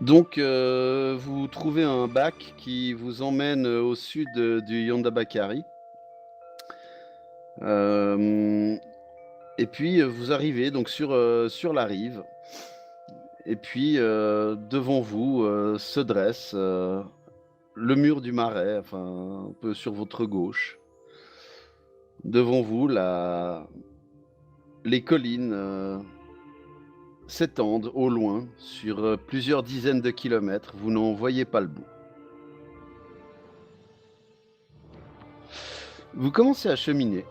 Donc, vous trouvez un bac qui vous emmène au sud du Yondabakari. Hem et puis, vous arrivez donc sur la rive et puis, devant vous, se dresse, le mur du marais, enfin, un peu sur votre gauche. Devant vous, les collines, s'étendent au loin sur, plusieurs dizaines de kilomètres. Vous n'en voyez pas le bout. Vous commencez à cheminer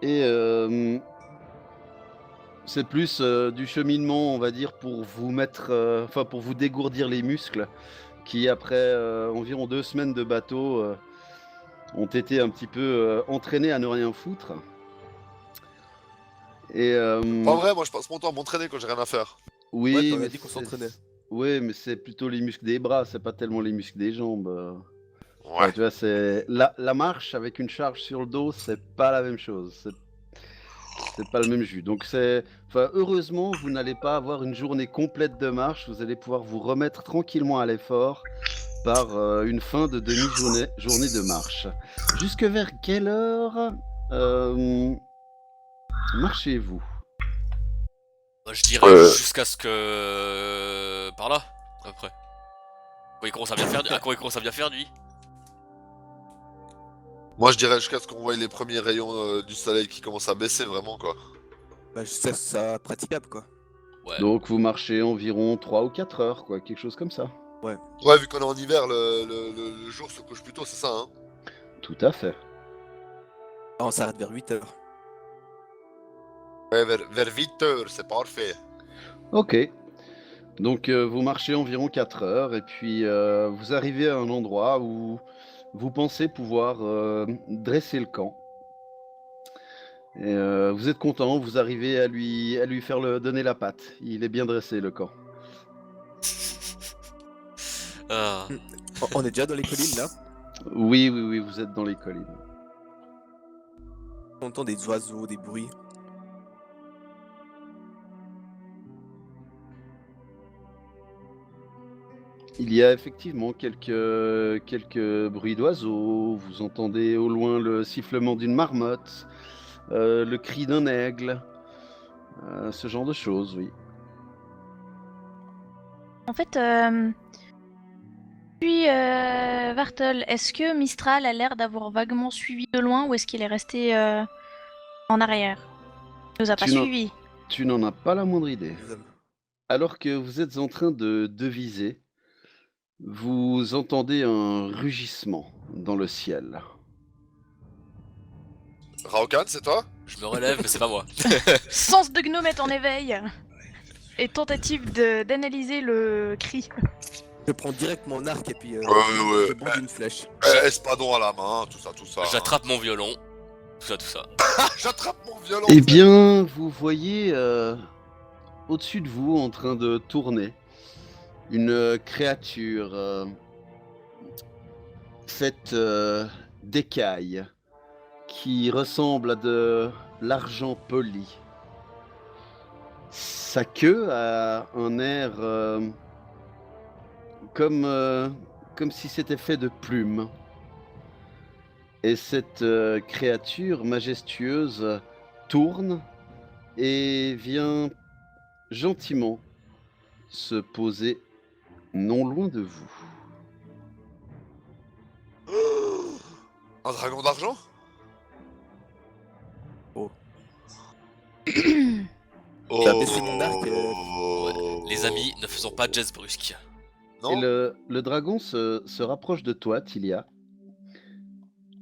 et c'est plus, du cheminement, on va dire, pour vous mettre, enfin, pour vous dégourdir les muscles qui, après, environ 2 semaines de bateau, ont été un petit peu, entraînés à ne rien foutre et Pas vrai, moi je passe mon temps à m'entraîner quand j'ai rien à faire. Ouais, mais oui, on a mais dit qu'on s'entraînait. c'est plutôt les muscles des bras, c'est pas tellement les muscles des jambes, Ouais. enfin, tu vois, c'est la marche avec une charge sur le dos, c'est pas la même chose, c'est pas le même jus. Donc enfin, heureusement, vous n'allez pas avoir une journée complète de marche. Vous allez pouvoir vous remettre tranquillement à l'effort par une fin de demi-journée de marche. Jusque vers quelle heure euh, marchez-vous? Bah, je dirais Euh, jusqu'à ce que... Par là, à peu près. Quand il commence à bien faire, quand il commence à bien faire, lui. Moi je dirais jusqu'à ce qu'on voie les premiers rayons du soleil qui commencent à baisser vraiment quoi. Bah, c'est ça praticable, quoi. Ouais. Donc vous marchez environ 3 ou 4 heures, quoi, quelque chose comme ça. Ouais. Ouais, vu qu'on est en hiver, le jour se couche plus tôt, c'est ça hein. Tout à fait. Ah, on s'arrête vers 8h. Ouais, vers 8 heures, c'est parfait. Ok. Donc vous marchez environ 4 heures et puis vous arrivez à un endroit où vous pensez pouvoir dresser le camp. Et vous êtes content, vous arrivez à lui faire donner la patte. Il est bien dressé, le camp. Ah. Hmm. On est déjà dans les collines, là. Oui, oui, oui, vous êtes dans les collines. On entend des oiseaux, des bruits. Il y a effectivement quelques bruits d'oiseaux. Vous entendez au loin le sifflement d'une marmotte, le cri d'un aigle, ce genre de choses, oui. En fait, puis Vartol, est-ce que Mistral a l'air d'avoir vaguement suivi de loin ou est-ce qu'il est resté en arrière? Il nous a pas Tu n'en, suivis. tu n'en as pas la moindre idée. Nous avons- Alors que vous êtes en train de viser, vous entendez un rugissement dans le ciel. Raokan, c'est toi? Je me relève, mais c'est pas moi. Sens de gnome est en éveil et tentative d'analyser le cri. Je prends direct mon arc et puis Ouais. je bande une flèche. Espadon à la main, tout ça. J'attrape mon violon. Tout ça. Ah, j'attrape mon violon. Eh bien, vous voyez au-dessus de vous, en train de tourner, une créature faite d'écailles qui ressemble à de l'argent poli. Sa queue a un air comme, comme si c'était fait de plumes. Et cette créature majestueuse tourne et vient gentiment se poser non loin de vous. Un dragon d'argent? J'ai abaissé mon arc. Oh. Les amis, ne faisons pas jazz brusque. Non. Et le dragon se rapproche de toi, Tilia.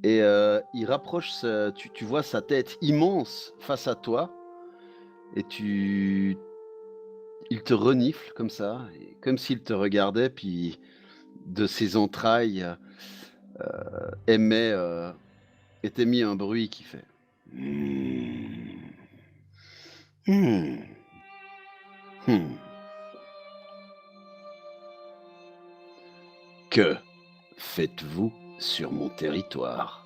Et il rapproche, tu vois sa tête immense face à toi. Et il te renifle comme ça, et comme s'il te regardait, puis de ses entrailles émet, est émis un bruit qui fait. Hmm. Hmm. Que faites-vous sur mon territoire?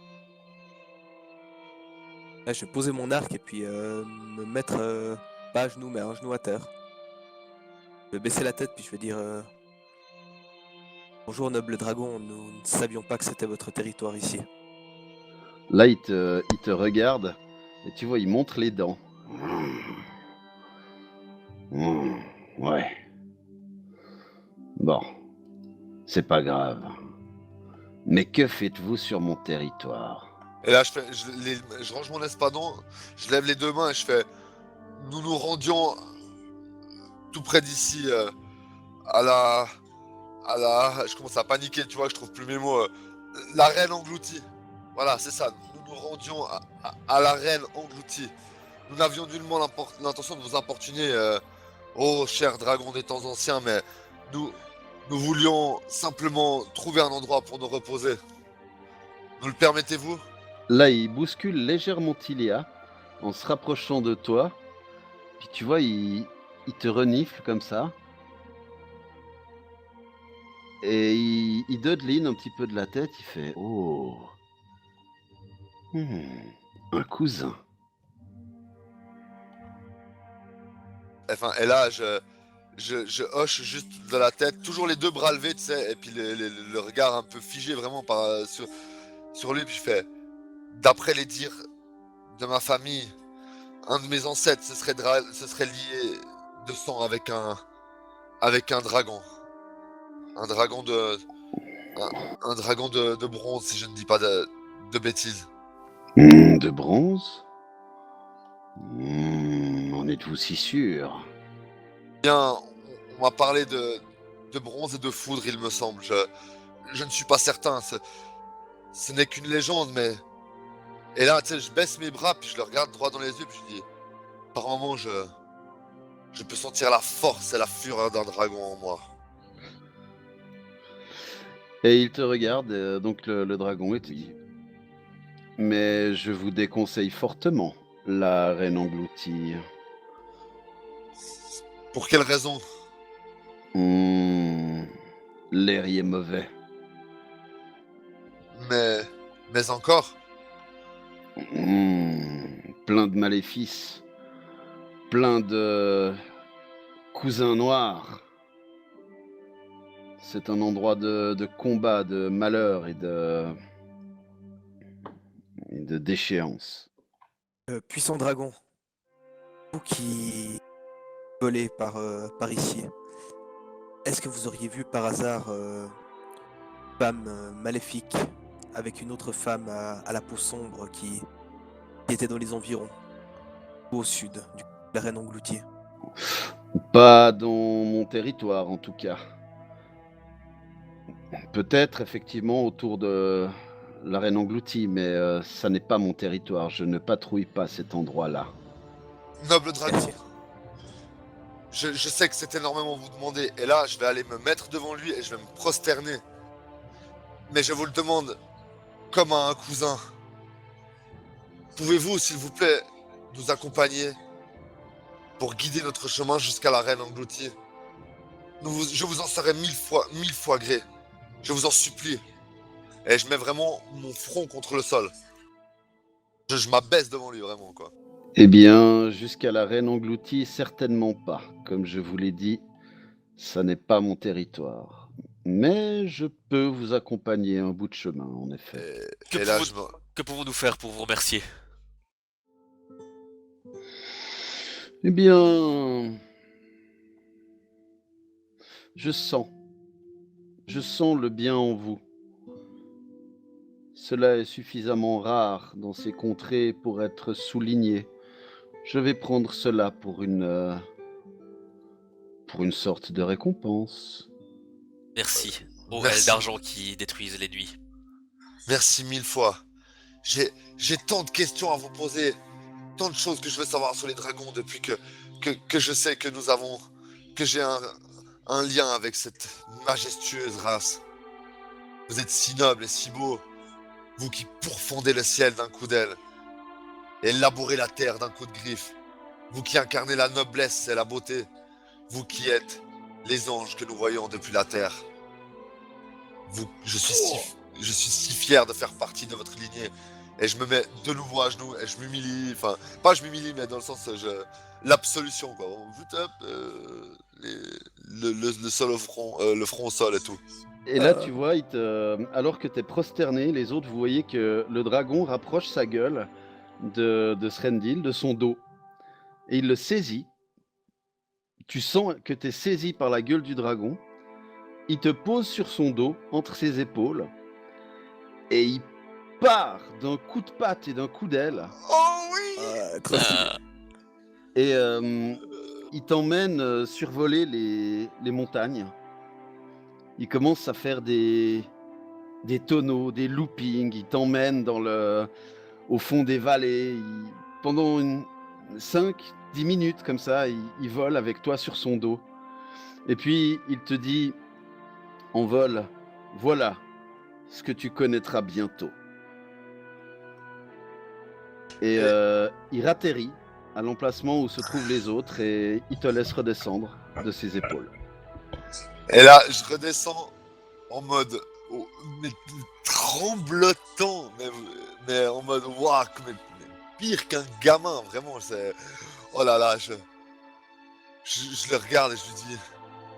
Là, je vais poser mon arc et puis me mettre pas à genoux, mais un genou à terre. Je vais baisser la tête puis je vais dire bonjour noble dragon, nous ne savions pas que c'était votre territoire ici. Là, il te regarde et tu vois, il montre les dents. Ouais. Bon, c'est pas grave. Mais que faites-vous sur mon territoire? Et là, je range mon espadon, je lève les deux mains et je fais... Nous nous rendions tout près d'ici, à la... Je commence à paniquer, tu vois, je trouve plus mes mots. La reine engloutie. Voilà, c'est ça. Nous nous rendions à la reine engloutie. Nous n'avions nullement l'intention de vous importuner, ô cher dragon des temps anciens, mais nous voulions simplement trouver un endroit pour nous reposer. Nous le permettez-vous? Là, il bouscule légèrement Tilia en se rapprochant de toi. Puis tu vois, il te renifle comme ça. Et il dodeline un petit peu de la tête. Il fait oh, un cousin. Enfin, et là, je hoche juste de la tête, toujours les deux bras levés, tu sais, et puis le regard un peu figé vraiment sur lui, puis je fais, d'après les dires de ma famille, un de mes ancêtres se serait lié de sang avec un dragon. Un dragon un dragon de bronze, si je ne dis pas de bêtises. De bronze? En êtes-vous si sûr? Bien, on m'a parlé de bronze et de foudre, il me semble. Je ne suis pas certain. Ce n'est qu'une légende, mais... Et là, tu sais, je baisse mes bras, puis je le regarde droit dans les yeux, puis je dis... Par moments, je peux sentir la force et la fureur d'un dragon en moi. Et il te regarde, donc le dragon, et te dit mais je vous déconseille fortement la reine engloutie. Pour quelle raison? L'air y est mauvais. Mais encore? Plein de maléfices. Plein de cousins noirs. C'est un endroit de combat, de malheur et de déchéance. Puissant dragon, vous qui volez par ici, est-ce que vous auriez vu par hasard femme maléfique avec une autre femme à la peau sombre qui était dans les environs, au sud de la reine engloutie? Pas dans mon territoire en tout cas. Peut-être effectivement autour de la reine engloutie, mais ça n'est pas mon territoire. Je ne patrouille pas cet endroit-là. Noble dragon, Merci. je sais que c'est énormément vous demander, et là, je vais aller me mettre devant lui et je vais me prosterner. Mais je vous le demande, comme à un cousin. Pouvez-vous, s'il vous plaît, nous accompagner pour guider notre chemin jusqu'à la reine engloutie? Je vous en serai mille fois gré. Je vous en supplie. Et je mets vraiment mon front contre le sol. Je m'abaisse devant lui, vraiment, quoi. Eh bien, jusqu'à la reine engloutie, certainement pas. Comme je vous l'ai dit, ça n'est pas mon territoire. Mais je peux vous accompagner un bout de chemin, en effet. Et là, Que pouvons-nous faire pour vous remercier? Eh bien, je sens le bien en vous. Cela est suffisamment rare dans ces contrées pour être souligné. Je vais prendre cela pour une sorte de récompense. Merci. Aux Merci. rênes d'argent qui détruisent les nuits. merci mille fois. J'ai tant de questions à vous poser. Tant de choses que je veux savoir sur les dragons depuis que je sais que j'ai un lien avec cette majestueuse race. Vous êtes si noble et si beau. Vous qui pourfondez le ciel d'un coup d'aile et labourez la terre d'un coup de griffe. Vous qui incarnez la noblesse et la beauté. Vous qui êtes les anges que nous voyons depuis la terre. Je suis si fier de faire partie de votre lignée Et je me mets de nouveau à genoux et je m'humilie, enfin, pas je m'humilie, mais dans le sens, l'absolution, quoi. On tape le sol au front, le front au sol et tout. Et là, tu vois, alors que tu es prosterné, les autres, vous voyez que le dragon rapproche sa gueule de Srendil, de son dos. Et il le saisit. Tu sens que tu es saisi par la gueule du dragon. Il te pose sur son dos, entre ses épaules. Et il part d'un coup de patte et d'un coup d'aile. Oh oui! Trop stylé. Et il t'emmène survoler les montagnes. Il commence à faire des tonneaux, des loopings. Il t'emmène au fond des vallées. Pendant 5-10 minutes comme ça, il vole avec toi sur son dos. Et puis il te dit en vol, voilà ce que tu connaîtras bientôt. Et il atterrit à l'emplacement où se trouvent les autres et il te laisse redescendre de ses épaules. Et là, je redescends en mode mais tremblotant, mais en mode waouh, mais pire qu'un gamin, vraiment. C'est oh là là, je le regarde et je lui dis,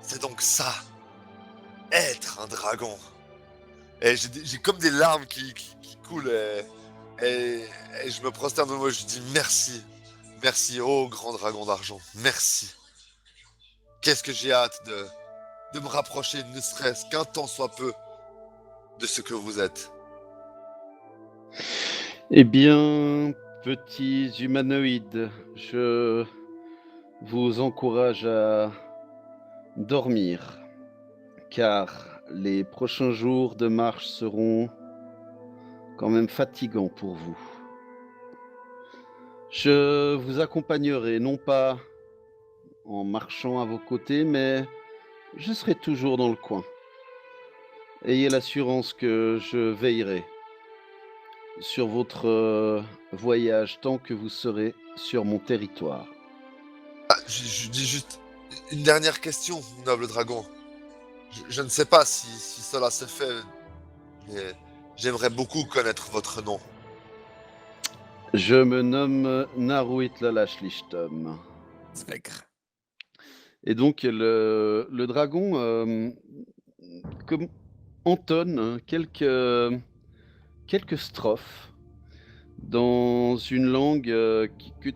c'est donc ça, être un dragon. Et j'ai comme des larmes qui coulent et je me prosterne de moi, je lui dis merci, merci, oh grand dragon d'argent, merci. Qu'est-ce que j'ai hâte de me rapprocher, ne serait-ce qu'un temps soit peu, de ce que vous êtes. Eh bien, petits humanoïdes, je vous encourage à dormir, car les prochains jours de marche seront quand même fatigants pour vous. Je vous accompagnerai, non pas en marchant à vos côtés, mais je serai toujours dans le coin. Ayez l'assurance que je veillerai sur votre voyage tant que vous serez sur mon territoire. Ah, je dis juste une dernière question, noble dragon. Je ne sais pas si cela se fait, mais j'aimerais beaucoup connaître votre nom. Je me nomme Naruit Lalashlichtom. Spectre. Et donc le dragon entonne quelques strophes dans une langue que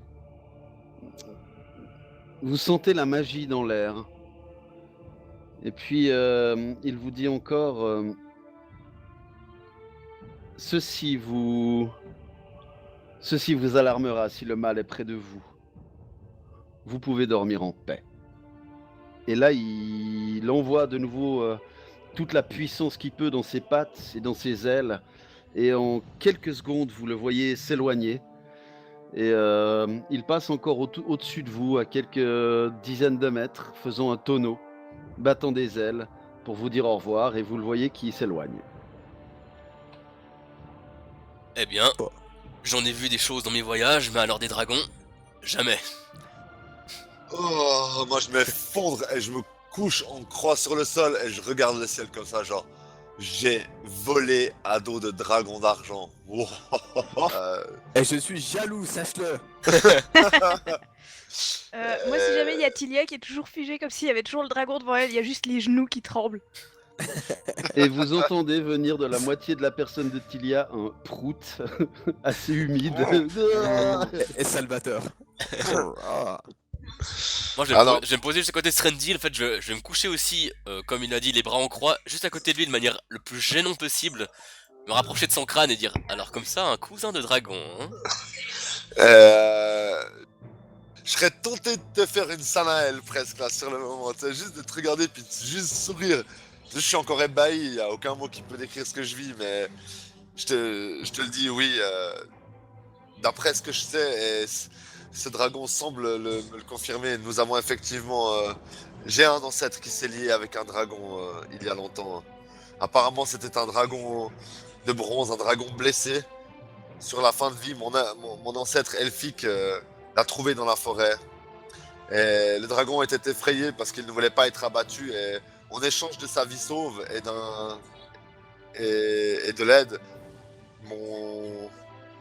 vous sentez la magie dans l'air. Et puis il vous dit encore ceci vous alarmera si le mal est près de vous. Vous pouvez dormir en paix. Et là, il envoie de nouveau toute la puissance qu'il peut dans ses pattes et dans ses ailes. Et en quelques secondes, vous le voyez s'éloigner. Et il passe encore au-dessus de vous, à quelques dizaines de mètres, faisant un tonneau, battant des ailes pour vous dire au revoir. Et vous le voyez qui s'éloigne. Eh bien, j'en ai vu des choses dans mes voyages, mais alors des dragons, jamais. Oh, moi je m'effondre et je me couche en croix sur le sol et je regarde le ciel comme ça, genre j'ai volé à dos de dragon d'argent. Wow. Et je suis jaloux, sache-le. Moi, si jamais il y a Tilia qui est toujours figée comme s'il y avait toujours le dragon devant elle, il y a juste les genoux qui tremblent. Et vous entendez venir de la moitié de la personne de Tilia un prout assez humide. Et Salvatore. Moi, je vais me poser juste à côté de Srendil. En fait, je vais me coucher aussi, comme il a dit, les bras en croix, juste à côté de lui de manière le plus gênante possible. Me rapprocher de son crâne et dire, alors comme ça, un cousin de dragon. Hein. Je serais tenté de te faire une Sanael presque là sur le moment, tu sais, juste de te regarder puis juste sourire. Je suis encore ébahi, il n'y a aucun mot qui peut décrire ce que je vis, mais je te le dis, oui, d'après ce que je sais, et ce dragon semble me le confirmer, nous avons effectivement... j'ai un ancêtre qui s'est lié avec un dragon il y a longtemps. Apparemment c'était un dragon de bronze, un dragon blessé. Sur la fin de vie, mon ancêtre elfique l'a trouvé dans la forêt. Et le dragon était effrayé parce qu'il ne voulait pas être abattu. Et en échange de sa vie sauve et de l'aide,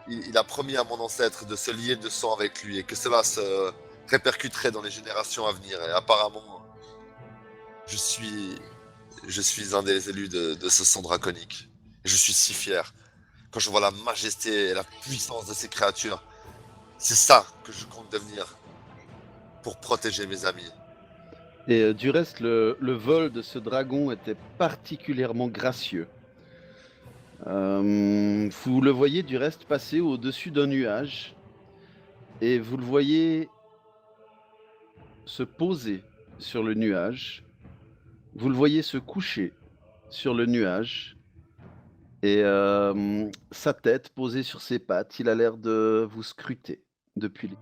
il a promis à mon ancêtre de se lier de sang avec lui et que cela se répercuterait dans les générations à venir. Et apparemment, je suis un des élus de ce sang draconique. Et je suis si fier. Quand je vois la majesté et la puissance de ces créatures, c'est ça que je compte devenir pour protéger mes amis. Et du reste, le vol de ce dragon était particulièrement gracieux. Vous le voyez du reste passer au-dessus d'un nuage et vous le voyez se poser sur le nuage. Vous le voyez se coucher sur le nuage et sa tête posée sur ses pattes, il a l'air de vous scruter depuis les...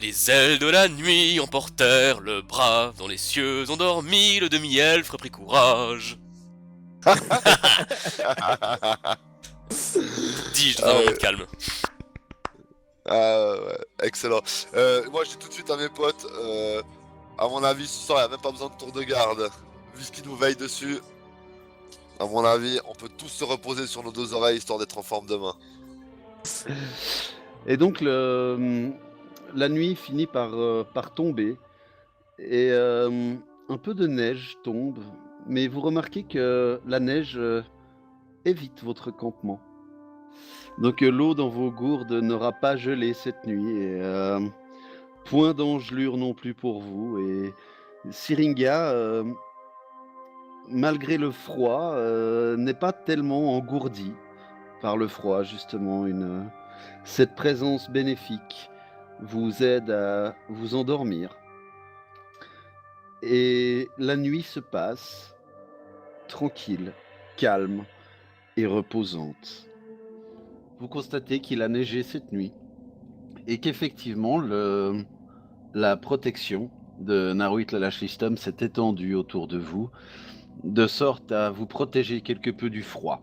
Les ailes de la nuit emportèrent le brave dans les cieux endormis, le demi-elfe reprit courage. Dis-je dans un moment de calme. Ouais, excellent. Moi, je dis tout de suite à mes potes, à mon avis, ce soir, il n'y a même pas besoin de tour de garde. Vu ce qui nous veille dessus, à mon avis, on peut tous se reposer sur nos deux oreilles histoire d'être en forme demain. Et donc la nuit finit par tomber et un peu de neige tombe, mais vous remarquez que la neige évite votre campement. Donc l'eau dans vos gourdes n'aura pas gelé cette nuit et point d'engelure non plus pour vous. Et Syringa, malgré le froid, n'est pas tellement engourdi par le froid, justement. Cette présence bénéfique vous aide à vous endormir. Et la nuit se passe tranquille, calme et reposante. Vous constatez qu'il a neigé cette nuit et qu'effectivement la protection de Naruit Lalashlistom s'est étendue autour de vous, de sorte à vous protéger quelque peu du froid.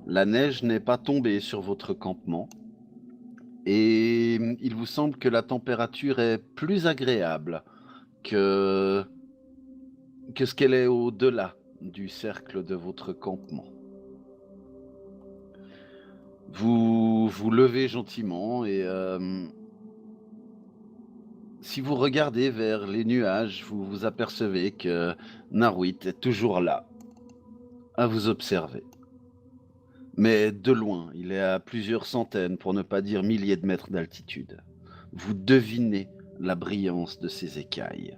La neige n'est pas tombée sur votre campement et il vous semble que la température est plus agréable que ce qu'elle est au-delà du cercle de votre campement. Vous vous levez gentiment et si vous regardez vers les nuages, vous vous apercevez que Naruit est toujours là, à vous observer. Mais de loin, il est à plusieurs centaines, pour ne pas dire milliers de mètres d'altitude. Vous devinez la brillance de ses écailles.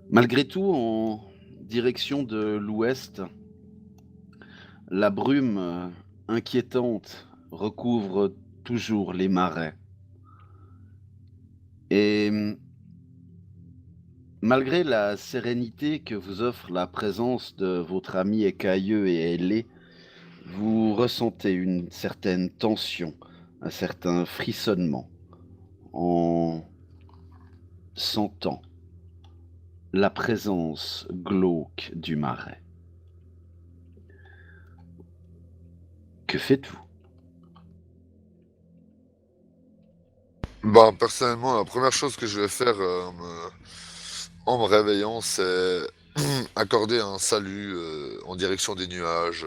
Malgré tout, en direction de l'ouest, la brume inquiétante recouvre toujours les marais. Et malgré la sérénité que vous offre la présence de votre ami écailleux et ailé, vous ressentez une certaine tension, un certain frissonnement en sentant la présence glauque du marais. Que faites-vous ? Ben, personnellement, la première chose que je vais faire en me réveillant, c'est accorder un salut en direction des nuages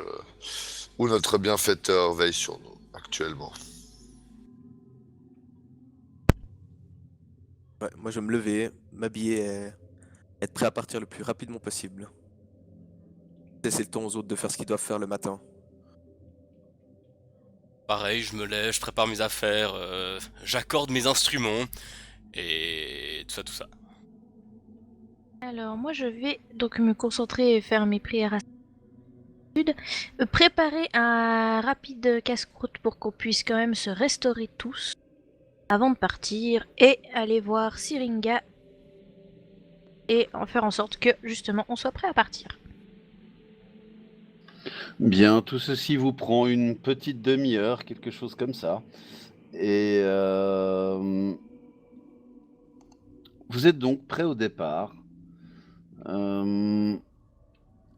où notre bienfaiteur veille sur nous actuellement. Ouais, moi, je vais me lever, m'habiller et être prêt à partir le plus rapidement possible. Laisser le temps aux autres de faire ce qu'ils doivent faire le matin. Pareil, je me lève, je prépare mes affaires, j'accorde mes instruments, et tout ça, tout ça. Alors moi je vais donc me concentrer et faire mes prières à d'habitude. Préparer un rapide casse-croûte pour qu'on puisse quand même se restaurer tous avant de partir et aller voir Syringa et en faire en sorte que justement on soit prêt à partir. Bien, tout ceci vous prend une petite demi-heure, quelque chose comme ça. Et vous êtes donc prêt au départ.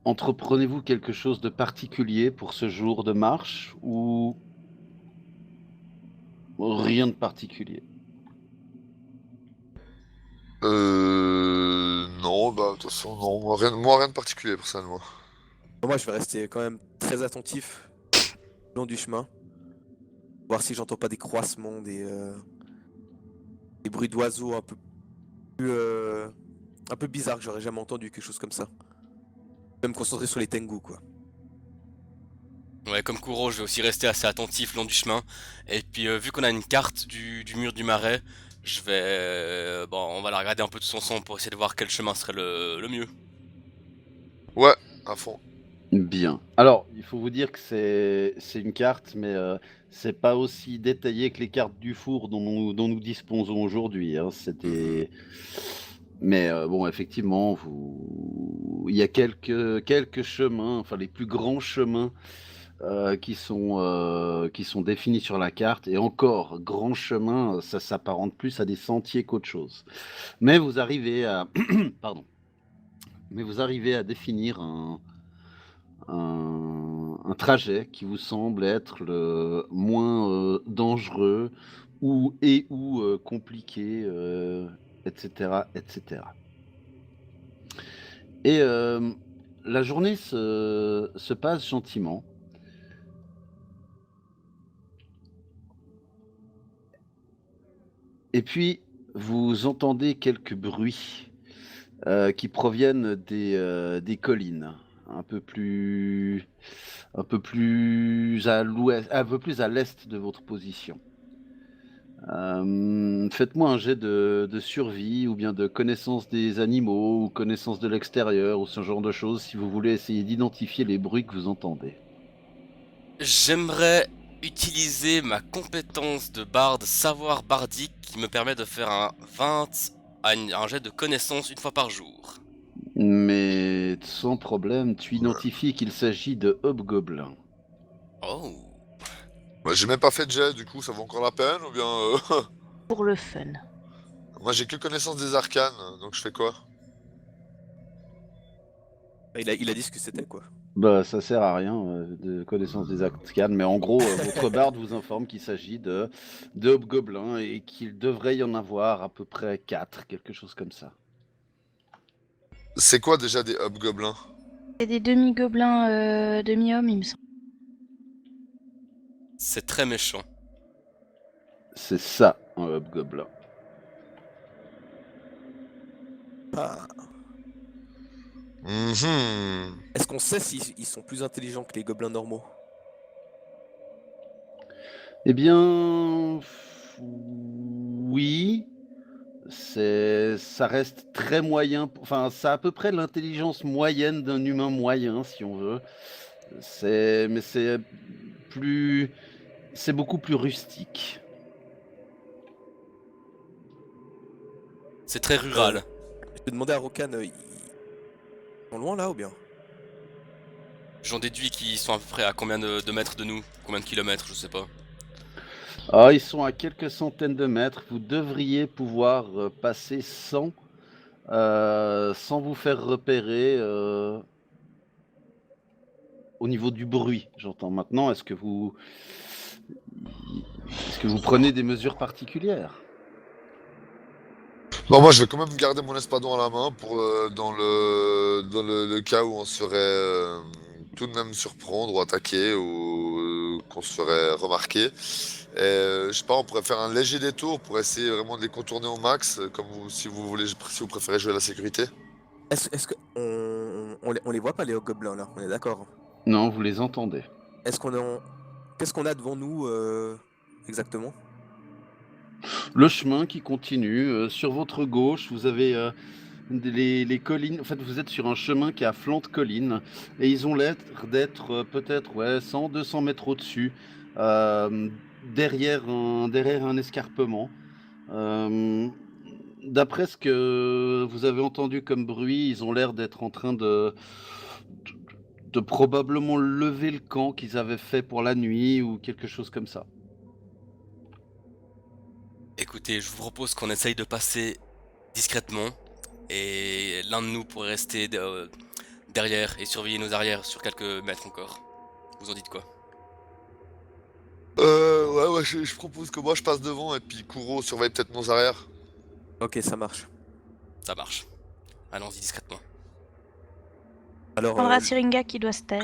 Entreprenez-vous quelque chose de particulier pour ce jour de marche ou rien de particulier? Non, bah, de toute façon, non, moi, rien de particulier, personnellement. Moi, je vais rester quand même très attentif le long du chemin. voir si j'entends pas des croissements, des bruits d'oiseaux un peu bizarres que j'aurais jamais entendu, quelque chose comme ça. Je vais me concentrer sur les Tengu, quoi. Ouais, comme Kuro, je vais aussi rester assez attentif le long du chemin. Et puis, vu qu'on a une carte du mur du marais, je vais... bon, on va la regarder un peu de son son pour essayer de voir quel chemin serait le mieux. Ouais, à fond. Bien. Alors, il faut vous dire que c'est une carte, mais c'est pas aussi détaillé que les cartes du four dont nous disposons aujourd'hui. Hein. C'était. Mais bon, effectivement, il y a quelques chemins, enfin les plus grands chemins qui sont définis sur la carte. Et encore, grand chemin, ça s'apparente plus à des sentiers qu'autre chose. Mais vous arrivez à, pardon, mais vous arrivez à définir un trajet qui vous semble être le moins dangereux ou compliqué, etc., etc. Et la journée se passe gentiment. Et puis, vous entendez quelques bruits qui proviennent des collines, un peu plus, un peu plus à l'ouest, un peu plus à l'est de votre position. Faites-moi un jet de survie ou bien de connaissance des animaux ou connaissance de l'extérieur ou ce genre de choses si vous voulez essayer d'identifier les bruits que vous entendez. J'aimerais utiliser ma compétence de barde savoir bardique qui me permet de faire un 20 un jet de connaissance une fois par jour. Mais sans problème, tu identifies qu'il s'agit de hobgoblins. Oh. Ouais, j'ai même pas fait de jet, du coup, ça vaut encore la peine ou bien. Pour le fun. Moi, j'ai que connaissance des arcanes, donc je fais quoi? Il a dit ce que c'était, quoi. Bah, ça sert à rien de connaissance des arcanes, mais en gros, votre barde vous informe qu'il s'agit de hobgoblins et qu'il devrait y en avoir à peu près 4, quelque chose comme ça. C'est quoi déjà des hobgoblins? C'est des demi-gobelins, demi-hommes, il me semble. C'est très méchant. C'est ça, un hobgoblin. Ah. Mhm. Est-ce qu'on sait s'ils sont plus intelligents que les gobelins normaux? Eh bien, oui, ça reste très moyen. Enfin, ça a à peu près l'intelligence moyenne d'un humain moyen, si on veut. Mais c'est beaucoup plus rustique. C'est très rural. Je vais demander à Rokan, ils sont loin là ou bien? J'en déduis qu'ils sont à peu près à combien de mètres de nous? Combien de kilomètres, je sais pas. Ah, ils sont à quelques centaines de mètres. Vous devriez pouvoir passer sans vous faire repérer au niveau du bruit. J'entends maintenant. Est-ce que vous prenez des mesures particulières? Bon, moi, je vais quand même garder mon espadon à la main pour le cas où on se ferait tout de même surprendre ou attaquer ou qu'on se ferait remarquer. Et, je sais pas, on pourrait faire un léger détour pour essayer vraiment de les contourner au max, comme si vous voulez, si vous préférez jouer à la sécurité. Est-ce que on les voit pas les gobelins là? On est d'accord. Non, vous les entendez. Est-ce qu'on a Qu'est-ce qu'on a devant nous exactement? Le chemin qui continue. Sur votre gauche, vous avez les collines. En fait, vous êtes sur un chemin qui est à flanc de colline. Et ils ont l'air d'être peut-être 100, 200 mètres au-dessus. euh, derrière un escarpement. Euh, D'après ce que vous avez entendu comme bruit, ils ont l'air d'être en train de probablement lever le camp qu'ils avaient fait pour la nuit ou quelque chose comme ça. Écoutez, je vous propose qu'on essaye de passer discrètement. Et l'un de nous pourrait rester derrière et surveiller nos arrières sur quelques mètres encore. Vous en dites quoi? Ouais, je propose que moi je passe devant et puis Kuro surveille peut-être nos arrières. Ok, ça marche. Ça marche. Allons-y discrètement. Alors, Prendra Syringa qui doit se taire.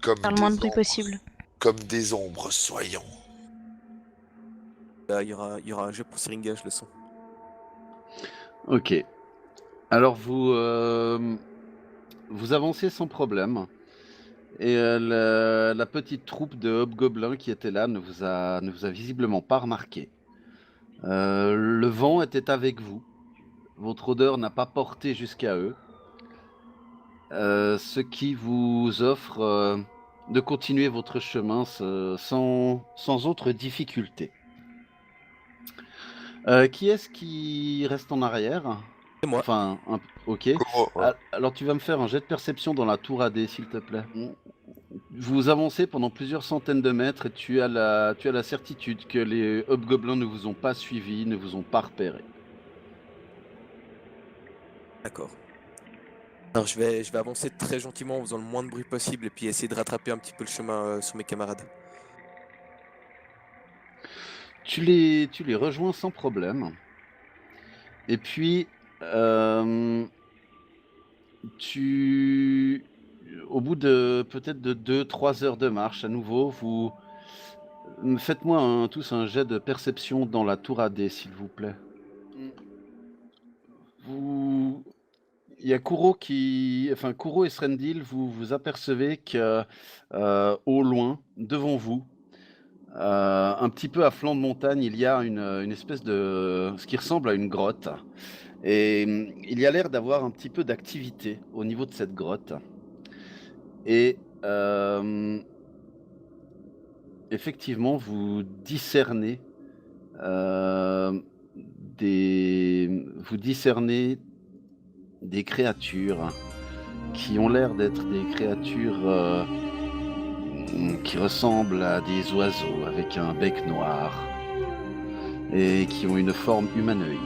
Comme Faire le des moins de bruit ombres. possible. Comme des ombres, soyons. il y aura un jeu pour Syringage le son. Ok. Alors vous avancez sans problème. Et la petite troupe de hobgoblins qui était là ne vous a visiblement pas remarqué. Le vent était avec vous. Votre odeur n'a pas porté jusqu'à eux. Ce qui vous offre de continuer votre chemin sans autre difficulté. Qui est-ce qui reste en arrière? C'est moi. Enfin, ok. Kuro, ouais. Alors tu vas me faire un jet de perception dans la tour AD, s'il te plaît. Vous avancez pendant plusieurs centaines de mètres et tu as la certitude que les hobgoblins ne vous ont pas suivi, ne vous ont pas repéré. D'accord. Alors je vais avancer très gentiment en faisant le moins de bruit possible et puis essayer de rattraper un petit peu le chemin sur mes camarades. Tu les rejoins sans problème. Et puis, au bout de peut-être de 2-3 heures de marche, à nouveau, faites-moi tous un jet de perception dans la tour AD, s'il vous plaît. Il y a Kuro Kuro et Srendil, vous apercevez que au loin, devant vous, un petit peu à flanc de montagne, il y a une espèce de ce qui ressemble à une grotte. Et il y a l'air d'avoir un petit peu d'activité au niveau de cette grotte. Et effectivement, vous discernez des créatures qui ont l'air d'être des créatures qui ressemblent à des oiseaux avec un bec noir et qui ont une forme humanoïde.